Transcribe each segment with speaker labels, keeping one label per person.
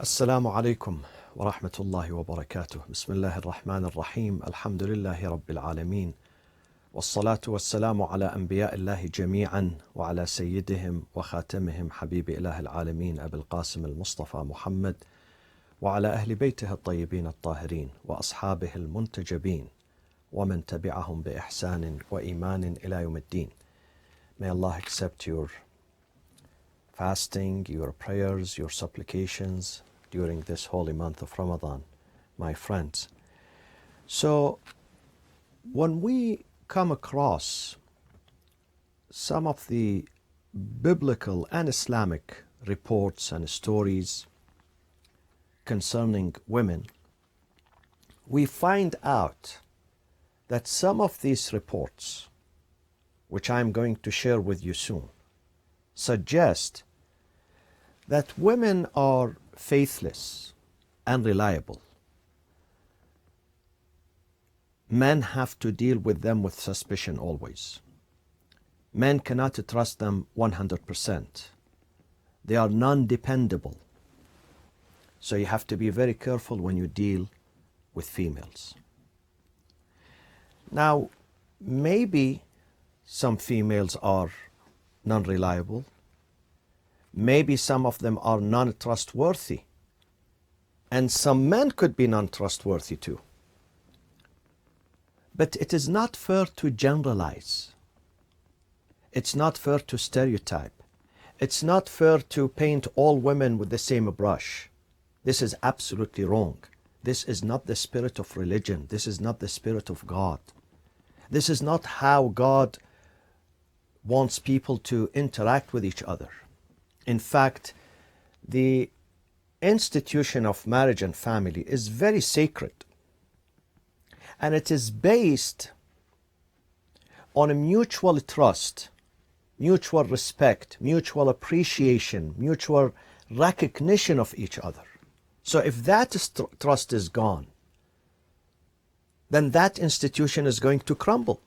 Speaker 1: السلام عليكم ورحمة الله وبركاته. بسم الله الرحمن الرحيم. الحمد لله رب العالمين، والصلاة والسلام على أنبياء الله جميعا وعلى سيدهم وخاتمهم حبيب إله العالمين أبي القاسم المصطفى محمد، وعلى أهل بيته الطيبين الطاهرين وأصحابه المنتجبين ومن تبعهم بإحسان وإيمان إلى يوم الدين. May Allah accept your fasting, your prayers, your supplications during this holy month of Ramadan, my friends. So, when we come across some of the biblical and Islamic reports and stories concerning women, we find out that some of these reports, which I'm going to share with you soon, suggest that women are faithless, unreliable. Men have to deal with them with suspicion always. Men cannot trust them 100%. They are non-dependable. So you have to be very careful when you deal with females. Now, maybe some females are non-reliable. Maybe some of them are non-trustworthy. And some men could be non-trustworthy too. But it is not fair to generalize. It's not fair to stereotype. It's not fair to paint all women with the same brush. This is absolutely wrong. This is not the spirit of religion. This is not the spirit of God. This is not how God wants people to interact with each other. In fact, the institution of marriage and family is very sacred. And it is based on a mutual trust, mutual respect, mutual appreciation, mutual recognition of each other. So if that trust is gone, then that institution is going to crumble.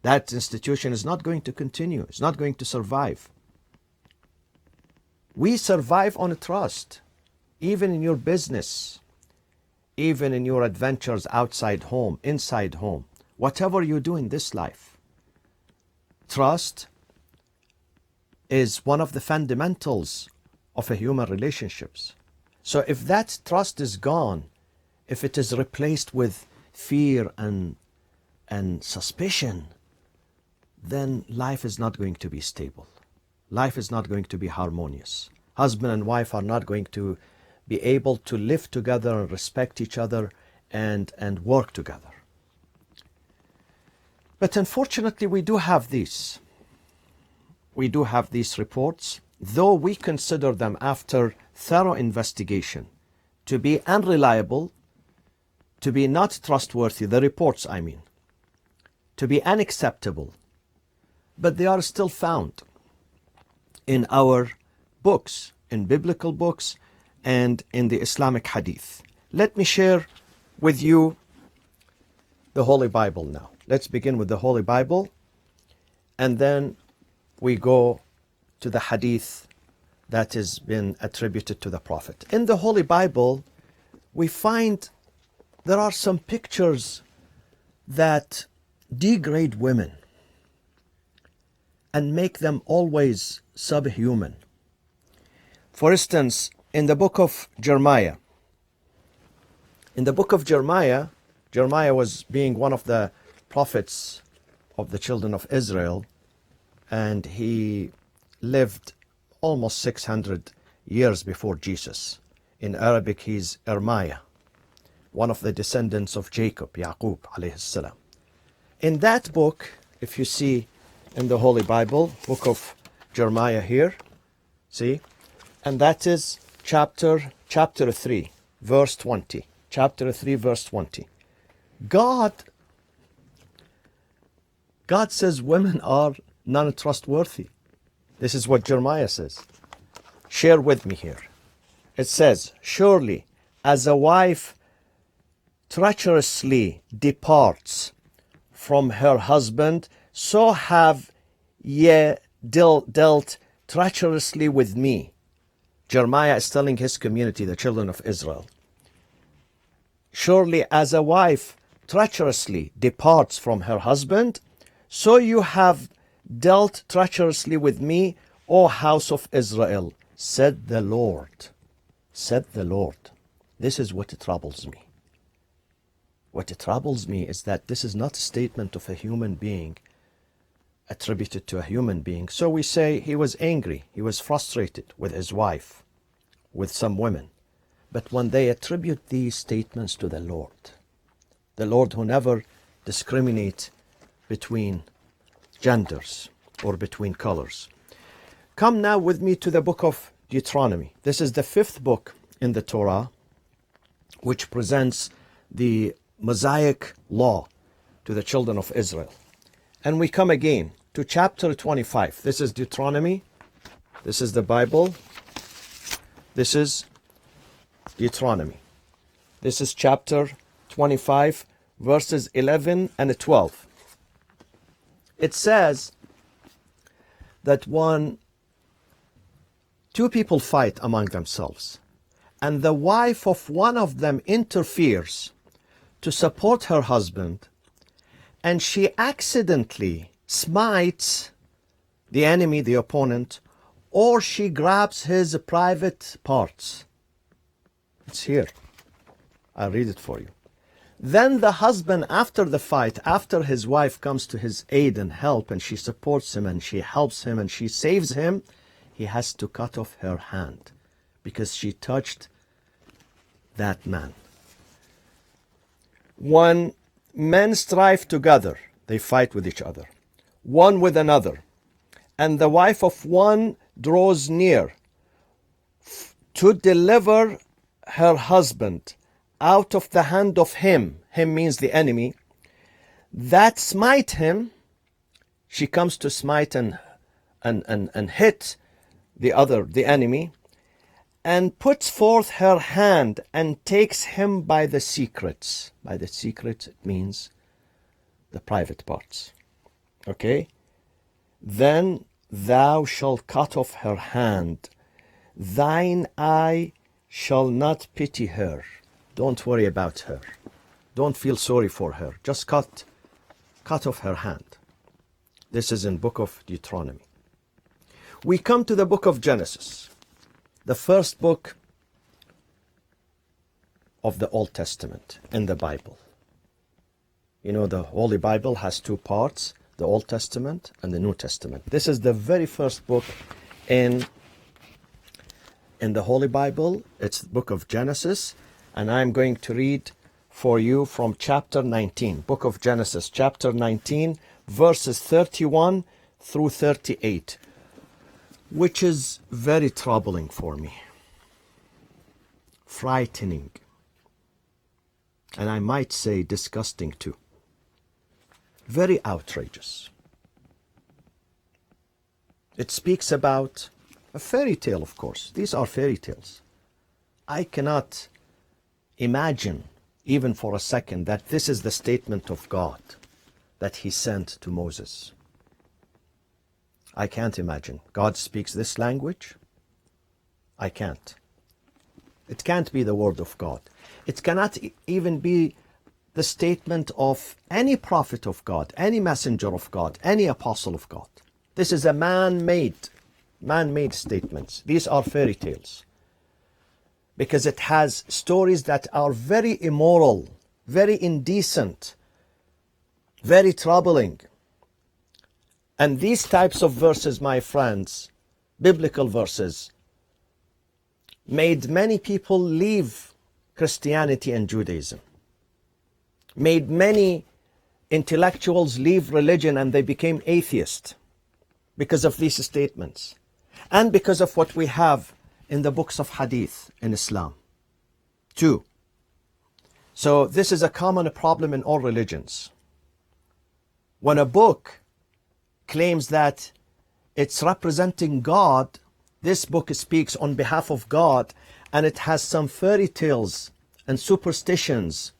Speaker 1: That institution is not going to continue. It's not going to survive. We survive on trust, even in your business, even in your adventures outside home, inside home, whatever you do in this life. Trust is one of the fundamentals of a human relationships. So if that trust is gone, if it is replaced with fear and suspicion, then life is not going to be stable. Life is not going to be harmonious. Husband and wife are not going to be able to live together and respect each other and work together. But unfortunately, we do have these. We do have these reports, though we consider them after thorough investigation to be unreliable, to be not trustworthy, the reports I mean, to be unacceptable. But they are still found in our books, in biblical books, and in the Islamic hadith. Let me share with you the Holy Bible now. Let's begin with the Holy Bible, and then we go to the hadith that has been attributed to the Prophet. In the Holy Bible, we find there are some pictures that degrade women and make them always subhuman. For instance, in the book of Jeremiah, Jeremiah was being one of the prophets of the children of Israel, and he lived almost 600 years before Jesus. In Arabic, he's Ermiah, one of the descendants of Jacob, Yaqub alayhi salam. In that book, if you see in the Holy Bible, book of Jeremiah here, see, and that is chapter 3, verse 20. Chapter 3, verse 20. God says women are non-trustworthy. This is what Jeremiah says. Share with me here. It says, surely as a wife treacherously departs from her husband, so have ye dealt treacherously with me. Jeremiah is telling his community, the children of Israel, surely as a wife treacherously departs from her husband, so you have dealt treacherously with me, O house of Israel, said the Lord. Said the Lord. This is what troubles me. What troubles me is that this is not a statement of a human being attributed to a human being. So we say he was angry, he was frustrated with his wife, with some women. But when they attribute these statements to the Lord who never discriminates between genders or between colors. Come now with me to the book of Deuteronomy. This is the 5th book in the Torah, which presents the Mosaic law to the children of Israel. And we come again to chapter 25. This is Deuteronomy. This is the Bible. This is Deuteronomy. This is chapter 25, verses 11 and 12. It says that when two people fight among themselves, and the wife of one of them interferes to support her husband, and she accidentally smites the enemy, the opponent, or she grabs his private parts. It's here. I'll read it for you. Then the husband, after the fight, after his wife comes to his aid and help, and she supports him, and she helps him, and she saves him, he has to cut off her hand because she touched that man. When men strive together, they fight with each other, one with another, and the wife of one draws near to deliver her husband out of the hand of him means the enemy, that smite him, she comes to smite and hit the enemy, and puts forth her hand and takes him by the secrets. By the secrets, it means the private parts. Okay? Then thou shalt cut off her hand. Thine eye shall not pity her. Don't worry about her. Don't feel sorry for her. Just cut off her hand. This is in book of Deuteronomy. We come to the book of Genesis, the first book of the Old Testament in the Bible. You know, the Holy Bible has two parts, the Old Testament and the New Testament. This is the very first book in the Holy Bible. It's the book of Genesis, and I'm going to read for you from chapter 19, book of Genesis, chapter 19, verses 31 through 38, which is very troubling for me, frightening, and I might say disgusting too. Very outrageous. It speaks about a fairy tale, of course. These are fairy tales. I cannot imagine, even for a second, that this is the statement of God that he sent to Moses. I can't imagine. God speaks this language? I can't. It can't be the word of God. It cannot even be the statement of any prophet of God, any messenger of God, any apostle of God. This is a man-made statements. These are fairy tales, because it has stories that are very immoral, very indecent, very troubling. And these types of verses, my friends, biblical verses, made many people leave Christianity and Judaism, made many intellectuals leave religion, and they became atheists because of these statements, and because of what we have in the books of hadith in Islam too. So this is a common problem in all religions. When a book claims that it's representing God, this book speaks on behalf of God, and it has some fairy tales and superstitions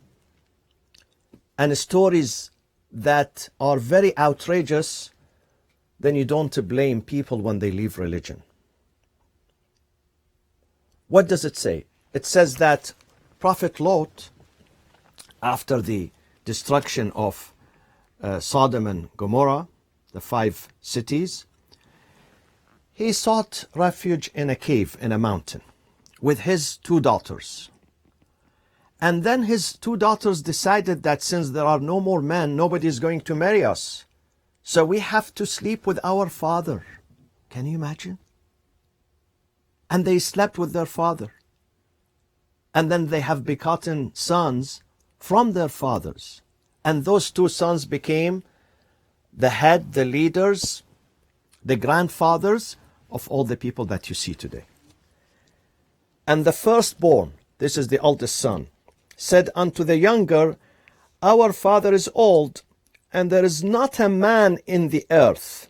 Speaker 1: and stories that are very outrageous, then you don't blame people when they leave religion. What does it say? It says that Prophet Lot, after the destruction of Sodom and Gomorrah, the 5 cities, he sought refuge in a cave in a mountain with his 2 daughters. And then his 2 daughters decided that since there are no more men, nobody is going to marry us. So we have to sleep with our father. Can you imagine? And they slept with their father. And then they have begotten sons from their fathers. And those 2 sons became the head, the leaders, the grandfathers of all the people that you see today. And the firstborn, this is the oldest son, said unto the younger, Our father is old, and there is not a man in the earth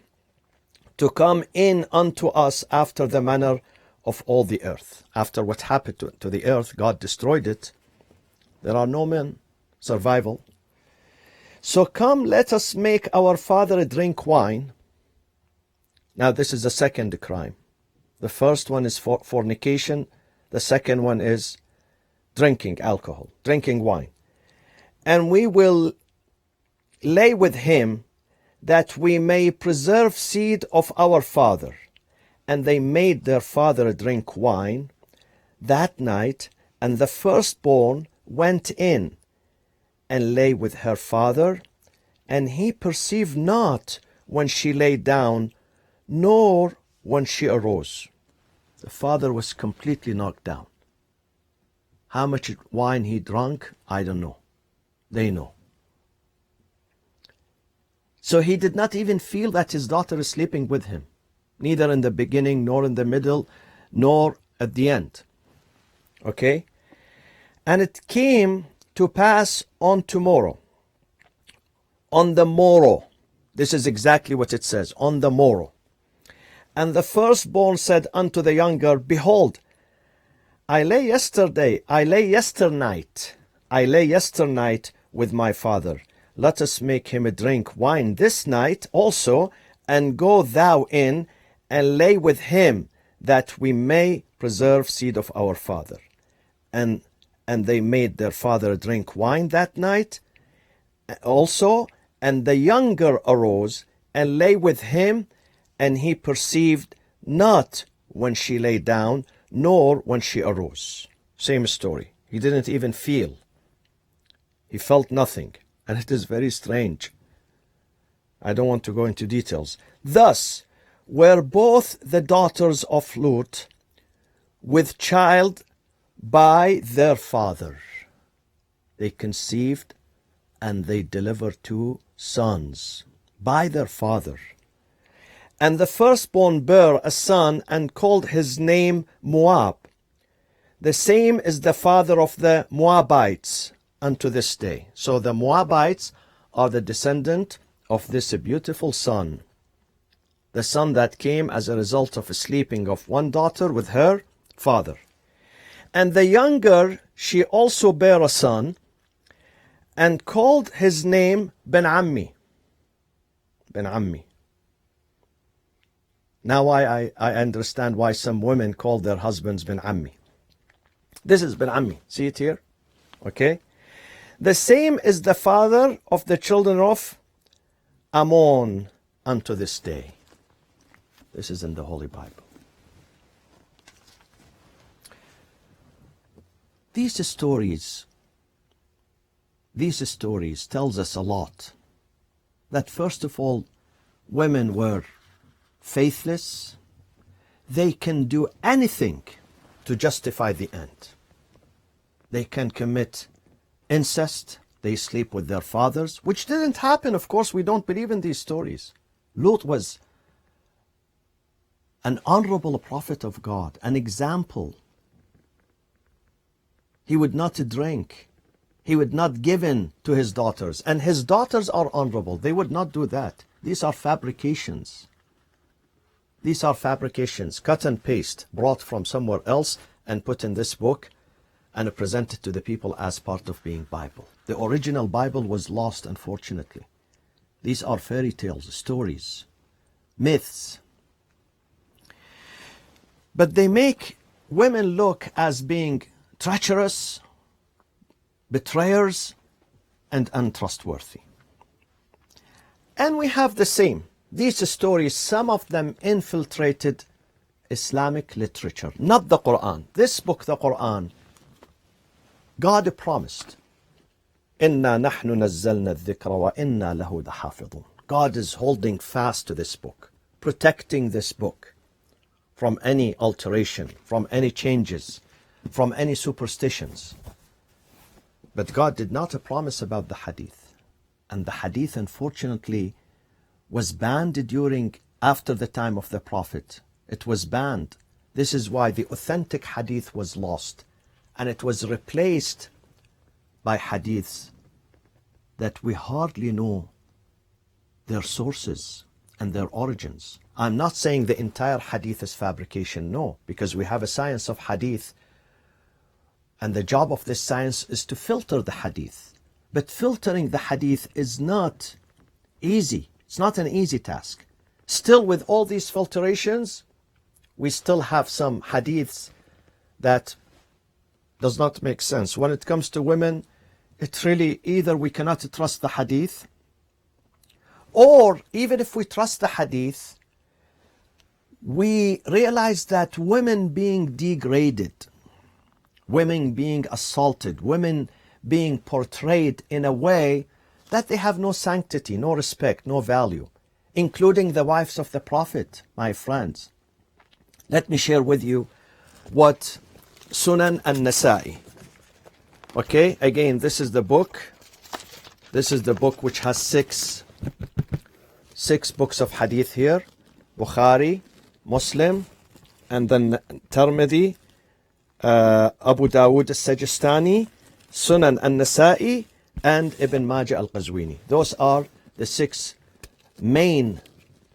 Speaker 1: to come in unto us after the manner of all the earth. After what happened to the earth, God destroyed it. There are no men, survival. So come, let us make our father drink wine. Now this is the second crime. The first one is fornication. The second one is drinking alcohol, drinking wine. And we will lay with him that we may preserve seed of our father. And they made their father drink wine that night, and the firstborn went in and lay with her father, and he perceived not when she lay down, nor when she arose. The father was completely knocked down. How much wine he drank, I don't know. They know. So he did not even feel that his daughter is sleeping with him, neither in the beginning, nor in the middle, nor at the end. Okay? And it came to pass on tomorrow, on the morrow. This is exactly what it says, on the morrow. And the firstborn said unto the younger, Behold, I lay yesternight with my father. Let us make him drink wine this night also, and go thou in and lay with him, that we may preserve seed of our father. And they made their father drink wine that night also, and the younger arose and lay with him, and he perceived not when she lay down, nor when she arose. Same story. He didn't even feel. He felt nothing. And it is very strange. I don't want to go into details. Thus were both the daughters of Lot with child by their father. They conceived and they delivered 2 sons by their father. And the firstborn bare a son, and called his name Moab. The same is the father of the Moabites unto this day. So the Moabites are the descendant of this beautiful son. The son that came as a result of a sleeping of one daughter with her father. And the younger, she also bare a son, and called his name Ben-Ammi. Ben-Ammi. Now I understand why some women call their husbands Ben-Ammi. This is Ben-Ammi. See it here? Okay? The same is the father of the children of Ammon unto this day. This is in the Holy Bible. These stories tells us a lot. That first of all, women were faithless. They can do anything to justify the end. They can commit incest. They sleep with their fathers, which didn't happen. Of course, we don't believe in these stories. Lot was an honorable prophet of God, an example. He would not drink. He would not give in to his daughters. And his daughters are honorable. They would not do that. These are fabrications. These are fabrications, cut and paste, brought from somewhere else and put in this book and presented to the people as part of being Bible. The original Bible was lost, unfortunately. These are fairy tales, stories, myths. But they make women look as being treacherous, betrayers, and untrustworthy. And we have the same. These stories, some of them infiltrated Islamic literature, not the Quran. This book, the Quran, God promised, إِنَّا نَحْنُ نَزَّلْنَا الذِّكْرَ وَإِنَّا لَهُ لَحَافِظُونَ. God is holding fast to this book, protecting this book from any alteration, from any changes, from any superstitions. But God did not promise about the hadith. And the hadith, unfortunately, was banned after the time of the Prophet. It was banned. This is why the authentic hadith was lost. And it was replaced by hadiths that we hardly know their sources and their origins. I'm not saying the entire hadith is fabrication, no, because we have a science of hadith, and the job of this science is to filter the hadith. But filtering the hadith is not easy. It's not an easy task. Still, with all these filtrations, we still have some hadiths that does not make sense. When it comes to women, it's really either we cannot trust the hadith, or even if we trust the hadith, we realize that women being degraded, women being assaulted, women being portrayed in a way that they have no sanctity, no respect, no value, including the wives of the Prophet, my friends. Let me share with you what Sunan an-Nasa'i. Okay, again, this is the book. This is the book which has six books of hadith here. Bukhari, Muslim, and then Tirmidhi, Abu Dawud al-Sajistani, Sunan an-Nasa'i, and Ibn Majah Al-Qazwini. Those are the six main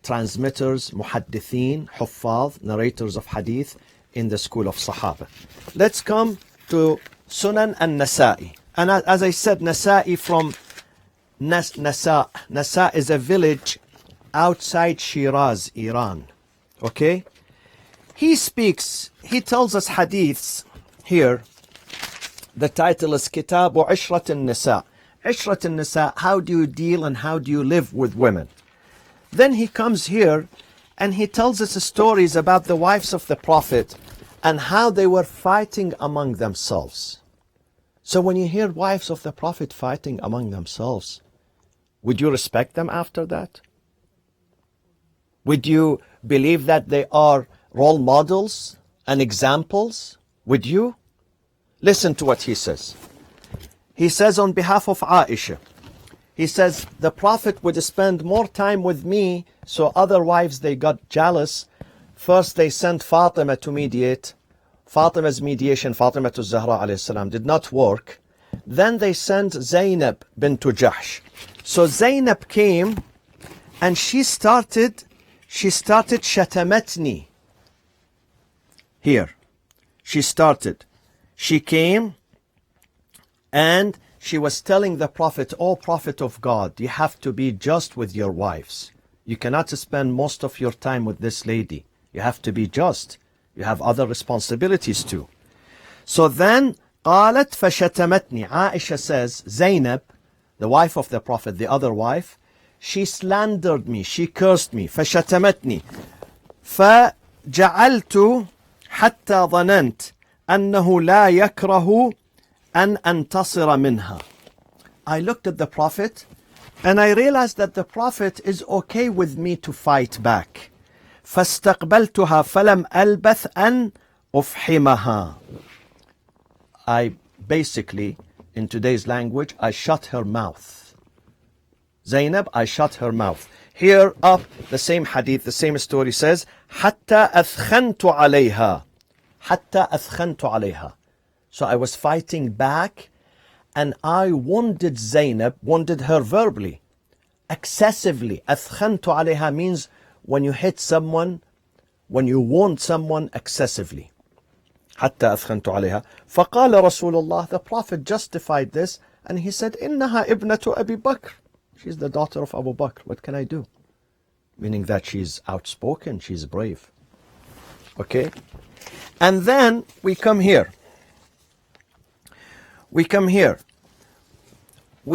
Speaker 1: transmitters, muhaddithin, huffaz, narrators of hadith in the school of Sahaba. Let's come to Sunan an-Nasa'i. And as I said, Nasa'i from Nasa. Nasa is a village outside Shiraz, Iran. Okay? He tells us hadiths here. The title is Kitabu Ishrat al-Nisa. Ishrat al-Nisa, how do you deal and how do you live with women? Then he comes here and he tells us stories about the wives of the Prophet and how they were fighting among themselves. So when you hear wives of the Prophet fighting among themselves, would you respect them after that? Would you believe that they are role models and examples? Would you? Listen to what he says. He says on behalf of Aisha, he says, the Prophet would spend more time with me, so other wives, they got jealous. First, they sent Fatima to mediate. Fatima's mediation, Fatima to Zahra alayhi salam, did not work. Then they sent Zainab bint Jahsh. So Zainab came and she started shatamatni. Here. She came and she was telling the Prophet, "O Prophet of God, you have to be just with your wives. You cannot spend most of your time with this lady. You have to be just. You have other responsibilities too." So then, قالت فشتمتني. Aisha says, Zainab, the wife of the Prophet, the other wife, she slandered me, she cursed me. فشتمتني. فجعلت حتى ظننت أنه لا يكره أن أنتصر منها. I looked at the Prophet and I realized that the Prophet is okay with me to fight back. فاستقبلتها فلم ألبث أن أفحمها. I basically, in today's language, I shut her mouth. Zainab, I shut her mouth. Here up, the same hadith, the same story says, حتى أثخنت عليها. حتى أثخنت عليها. So I was fighting back and I wounded Zainab, wounded her verbally, excessively. أثخنت عليها means when you hit someone, when you wound someone excessively. حتى أثخنت عليها. فقال رسول الله, the Prophet justified this and he said, إنها ابنة أبي بكر. She's the daughter of Abu Bakr. What can I do? Meaning that she's outspoken, she's brave. Okay? And then we come here. We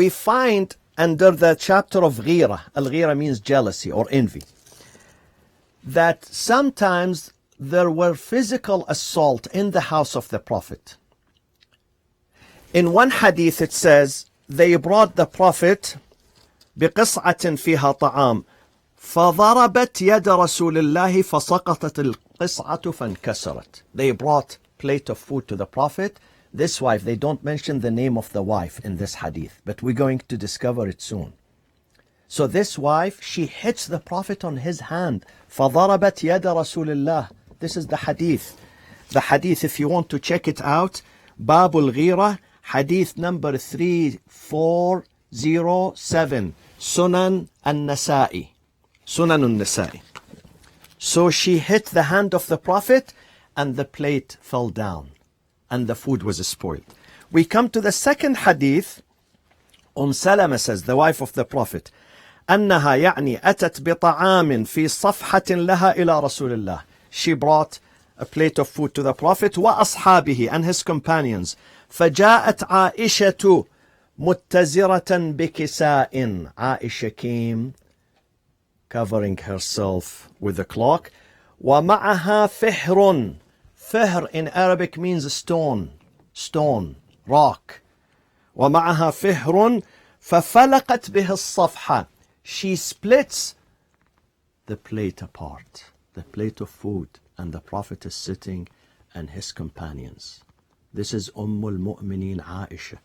Speaker 1: find under the chapter of ghira, al-ghira means jealousy or envy, that sometimes there were physical assault in the house of the Prophet. In one hadith it says, they brought the Prophet بقصعة فيها طعام فضربت يد رسول الله فسقطت القصعة فانكسرت. They brought plate of food to the Prophet. This wife, they don't mention the name of the wife in this hadith, but we're going to discover it soon. So this wife, she hits the Prophet on his hand. فضربت يد رسول الله. This is the hadith. The hadith, if you want to check it out, باب الغيرة, hadith number 3407, Sunan al-Nasa'i. Sunan al-Nasa'i. So she hit the hand of the Prophet and the plate fell down and the food was spoiled. We come to the second hadith. Salama says, the wife of the Prophet, أنها يعني أتت بطعام في صفحة لها إلى رسول الله. She brought a plate of food to the Prophet وأصحابه and his companions. فجاءت عائشة متزرة بكساء. Aisha came covering herself with a cloak. ومعها فهر. Fihr in Arabic means stone, rock. ومعها فهر ففلقت به الصفحة. She splits the plate apart, the plate of food, and the Prophet is sitting and his companions. This is al-Mu'mineen Aisha.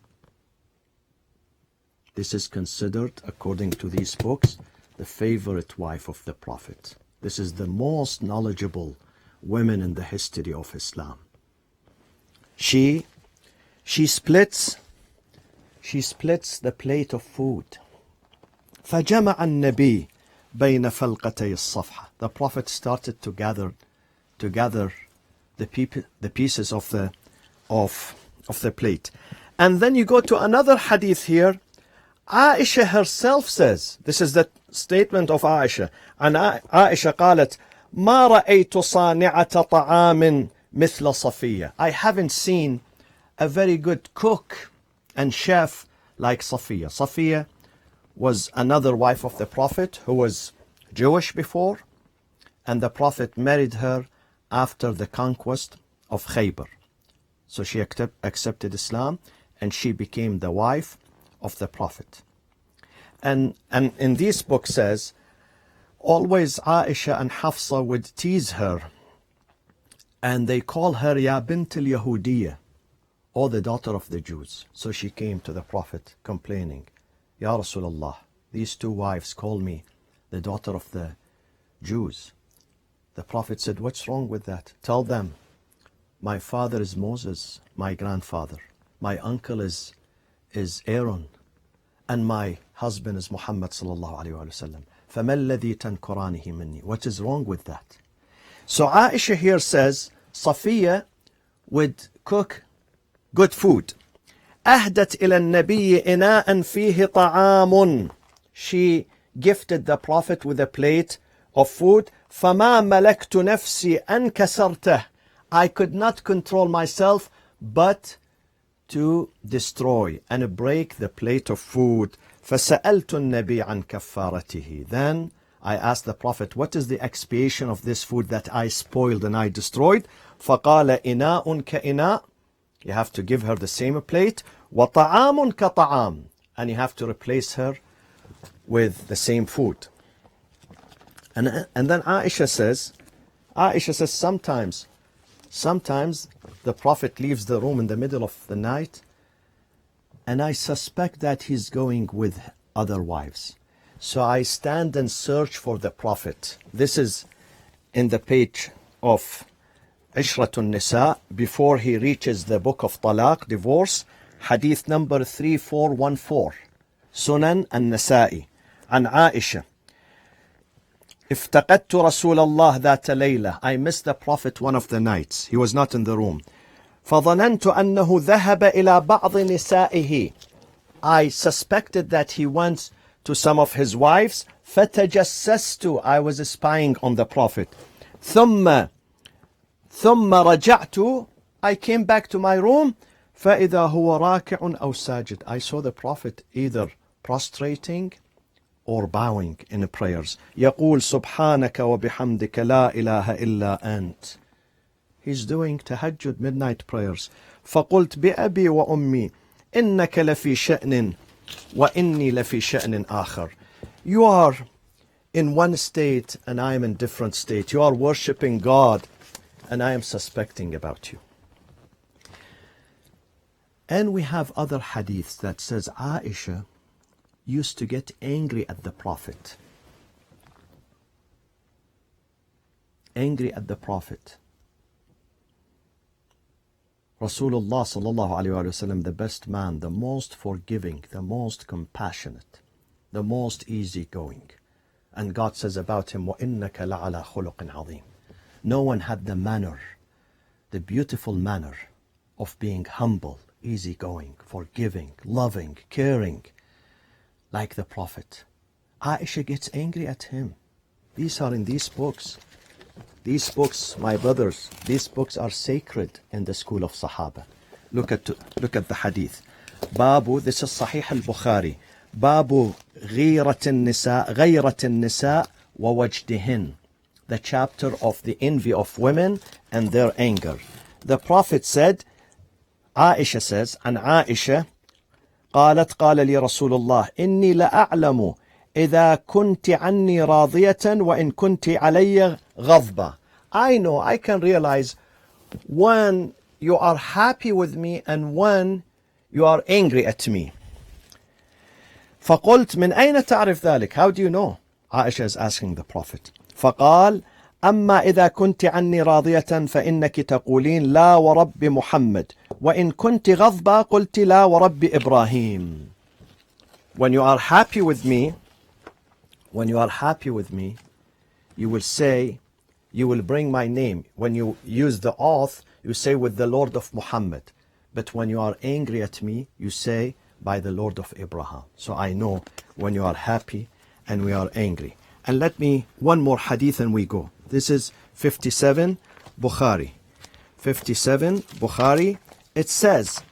Speaker 1: This is considered, according to these books, the favorite wife of the Prophet. This is the most knowledgeable women in the history of Islam. She splits the plate of food. فجمع النبي بين فلقتي الصفحة. The Prophet started to gather the pieces of the plate. And then you go to another hadith here. Aisha herself says, this is the statement of Aisha, and Aisha قالت ما رأيت صانعة طعام مثل صفية. I haven't seen a very good cook and chef like Safiya. Safiya was another wife of the Prophet who was Jewish before, and the Prophet married her after the conquest of Khaybar. So she accepted Islam and she became the wife of the Prophet. And in this book says, always Aisha and Hafsa would tease her, and they call her Ya bint al-Yahudiyya, or the daughter of the Jews. So she came to the Prophet complaining, Ya Rasulullah, these two wives call me the daughter of the Jews. The Prophet said, what's wrong with that? Tell them, my father is Moses, my grandfather. My uncle is Aaron, and my husband is Muhammad sallallahu alayhi wa sallam. فَمَا الَّذِي تَنْكُرَانِهِ مِنِّي. What is wrong with that? So Aisha here says, Safiya would cook good food. أهدت إلى النبي إناء فيه طعام. She gifted the Prophet with a plate of food. فَمَا مَلَكْتُ نَفْسِي أَنْ كَسَرْتَهُ. I could not control myself but to destroy and break the plate of food. فَسَأَلْتُ النَّبِيَّ عَنْ كَفَّارَتِهِ. Then I asked the Prophet, what is the expiation of this food that I spoiled and I destroyed? فَقَالَ إِنَاءٌ كَإِنَاءٍ. You have to give her the same plate. وَطَعَامٌ كَطَعَامٍ. And you have to replace her with the same food. And then Aisha says sometimes the Prophet leaves the room in the middle of the night, and I suspect that he's going with other wives. So I stand and search for the Prophet. This is in the page of Ishratun Nisa, before he reaches the book of Talaq, divorce, hadith number 3414, Sunan al-Nasa'i, and Aisha. افتقدت رسول الله ذات ليلة. I missed the Prophet one of the nights. He was not in the room. فظننت أنه ذهب إلى بعض نسائه. I suspected that he went to some of his wives. فتجسست. I was spying on the Prophet. ثم ثم رجعت, I came back to my room, فإذا هو راكع أو ساجد. I saw the Prophet either prostrating or bowing in prayers. يقول سبحانك وبحمدك لا إله إلا أنت. He's doing tahajjud midnight prayers. فقلت بأبي وأمي إنك لفي شأن وإني لفي شأن آخر. You are in one state and I am in different state. You are worshipping God and I am suspecting about you. And we have other hadiths that says Aisha used to get angry at the Prophet. Angry at the Prophet. Rasulullah sallallahu alayhi wa sallam, the best man, the most forgiving, the most compassionate, the most easygoing. And God says about him, وَإِنَّكَ لَعَلَى خُلُقٍ عَظِيمٍ. No one had the manner, the beautiful manner of being humble, easygoing, forgiving, loving, caring, like the Prophet. Aisha gets angry at him. These are in these books. These books, my brothers, these books are sacred in the school of Sahaba. Look at the hadith. Babu, this is Sahih al-Bukhari. Babu غيرة النساء ووجدهن. The chapter of the envy of women and their anger. The Prophet said, Aisha says, and Aisha قالت قال لي رسول الله إني لأعلم إذا كنت عني راضية وإن كنت علي غضبة. I know, I can realize when you are happy with me and when you are angry at me. فقلت من أين تعرف ذلك? How do you know? Aisha is asking the Prophet. فقال أما إذا كنت عني راضية فإنك تقولين لا ورب محمد وإن كنت غضبة قلت لا ورب إبراهيم. When you are happy with me, you will say, you will bring my name. When you use the oath, you say with the Lord of Muhammad. But when you are angry at me, you say by the Lord of Abraham. So I know when you are happy and we are angry. And let me, one more hadith and we go. This is 57 Bukhari. 57 Bukhari. It says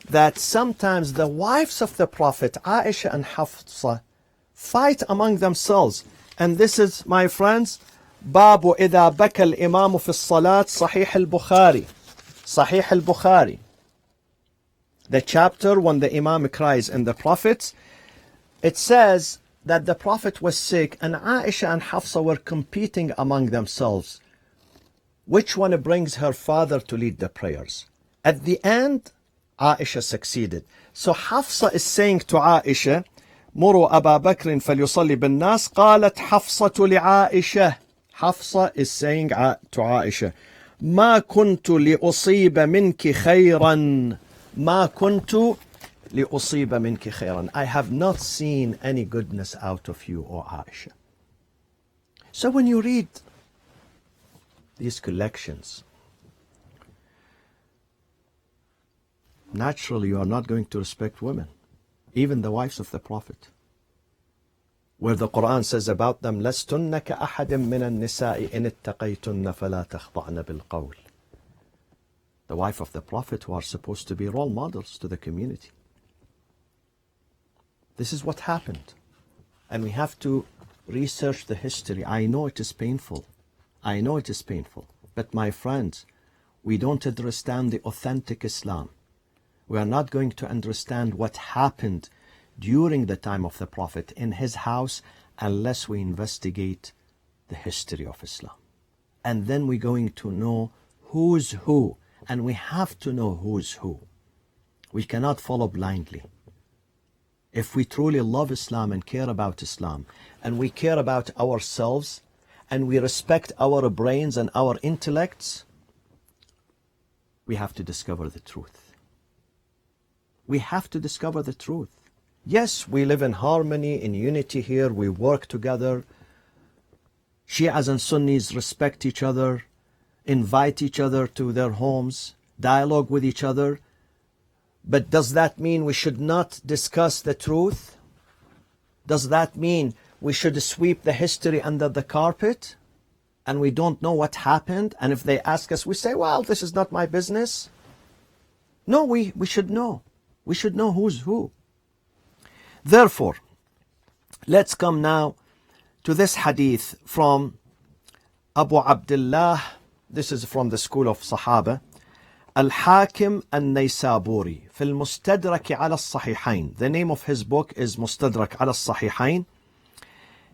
Speaker 1: that sometimes the wives of the Prophet, Aisha and Hafsa, fight among themselves. And this is, my friends, Babu إذا بكى الإمام في الصلاة صحيح البخاري. صحيح البخاري. The chapter when the Imam cries in the Prophets, it says that the Prophet was sick and Aisha and Hafsa were competing among themselves. Which one brings her father to lead the prayers? At the end, Aisha succeeded. So Hafsa is saying to Aisha, مروا أبا بكر فليصلي بالناس. قالت حفصة لعائشة. Hafsa is saying to Aisha, ما كنت لأصيب منك خيرا. ما كنت لأصيب منك خيرا. I have not seen any goodness out of you, O Aisha. So when you read these collections, naturally you are not going to respect women, even the wives of the Prophet, where the Quran says about them, لستن كأحد من النساء إن اتقيتن فلا تخضعن بالقول. The wife of the Prophet who are supposed to be role models to the community. This is what happened. And we have to research the history. I know it is painful. I know it is painful. But my friends, we don't understand the authentic Islam. We are not going to understand what happened during the time of the Prophet in his house unless we investigate the history of Islam. And then we're going to know who's who. And we have to know who's who. We cannot follow blindly. If we truly love Islam and care about Islam, and we care about ourselves, and we respect our brains and our intellects, we have to discover the truth. We have to discover the truth. Yes, we live in harmony, in unity here. We work together. Shias and Sunnis respect each other, invite each other to their homes, dialogue with each other. But does that mean we should not discuss the truth? Does that mean we should sweep the history under the carpet? and we don't know what happened, and if they ask us, we say, well, this is not my business? No, we should know. We should know who's who. Therefore, let's come now to this hadith from Abu Abdullah. This is from the school of Sahaba. Al-Hakim al-Naysaburi في المستدرك على الصحيحين. The name of his book is Mustadrak على الصحيحين.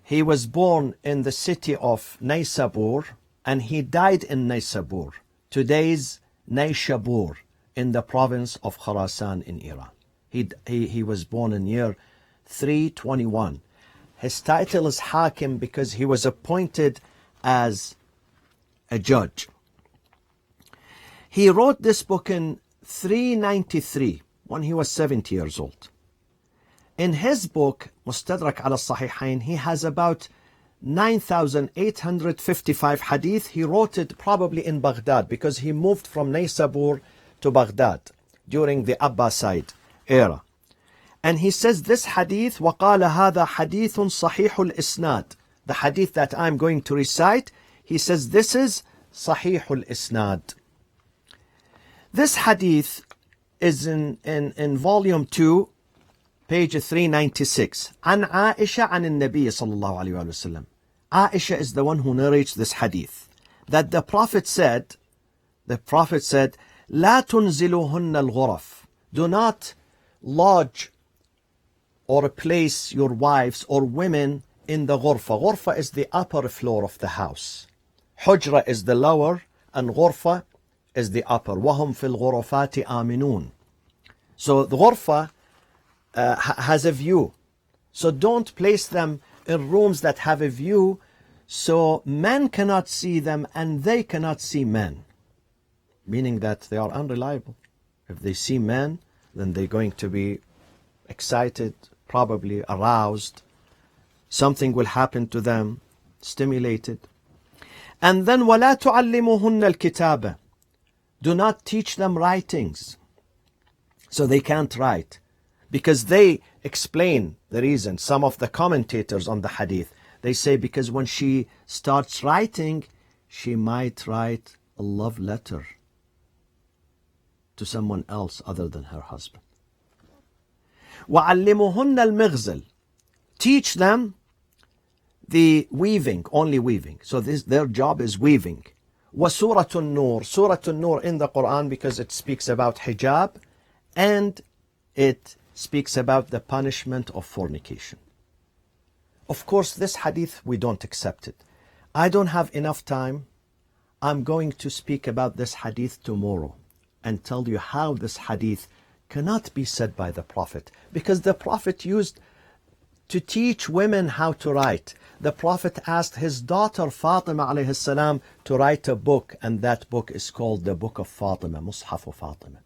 Speaker 1: He was born in the city of Naysabur, and he died in Naysabur, today's Nayshabur, in the province of Khurasan in Iran. He was born in year 321. His title is Hakim because he was appointed as a judge. He wrote this book in 393 when he was 70 years old. In his book, Mustadrak ala Sahihain, he has about 9,855 hadith. He wrote it probably in Baghdad because he moved from Naysabur to Baghdad during the Abbasid era. And he says this hadith, وَقَالَ هَذَا حَدِيثٌ صَحِيحُ الْإِسْنَادِ. The hadith that I'm going to recite, he says this is صَحِيحُ الْإِسْنَادِ. This hadith is in volume 2, page 396. عن عائشة عن النبي صلى الله عليه وسلم. Aisha is the one who narrates this hadith. That the Prophet said, لا تنزلوهن الغرف. Do not lodge or place your wives or women in the ghurfa. Ghurfa is the upper floor of the house. Hujra is the lower, and ghurfa is the upper. وَهُمْ فِي الْغُرَفَاتِ آمِنُونَ. So the ghurfa has a view. So don't place them in rooms that have a view, so men cannot see them and they cannot see men. Meaning that they are unreliable. If they see men, then they're going to be excited, probably aroused. Something will happen to them, stimulated. And then وَلَا تُعَلِّمُهُنَّ الْكِتَابَ. Do not teach them writings. So they can't write. Because they explain the reason. Some of the commentators on the hadith, they say because when she starts writing, she might write a love letter to someone else other than her husband. وَعَلِّمُهُنَّ الْمِغْزَلِ. Teach them the weaving, only weaving. So their job is weaving. وَسُورَةُ النُّورِ. Surah An-Nur in the Quran because it speaks about hijab and it speaks about the punishment of fornication. Of course, this hadith, we don't accept it. I don't have enough time. I'm going to speak about this hadith tomorrow and tell you how this hadith cannot be said by the Prophet, because the Prophet used to teach women how to write. The Prophet asked his daughter Fatima alayhi salam to write a book, and that book is called the Book of Fatima, Mushafu Fatima.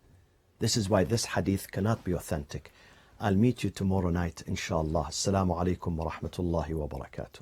Speaker 1: This is why this hadith cannot be authentic. I'll meet you tomorrow night, inshallah. Assalamu alaikum wa rahmatullahi wa barakatuh.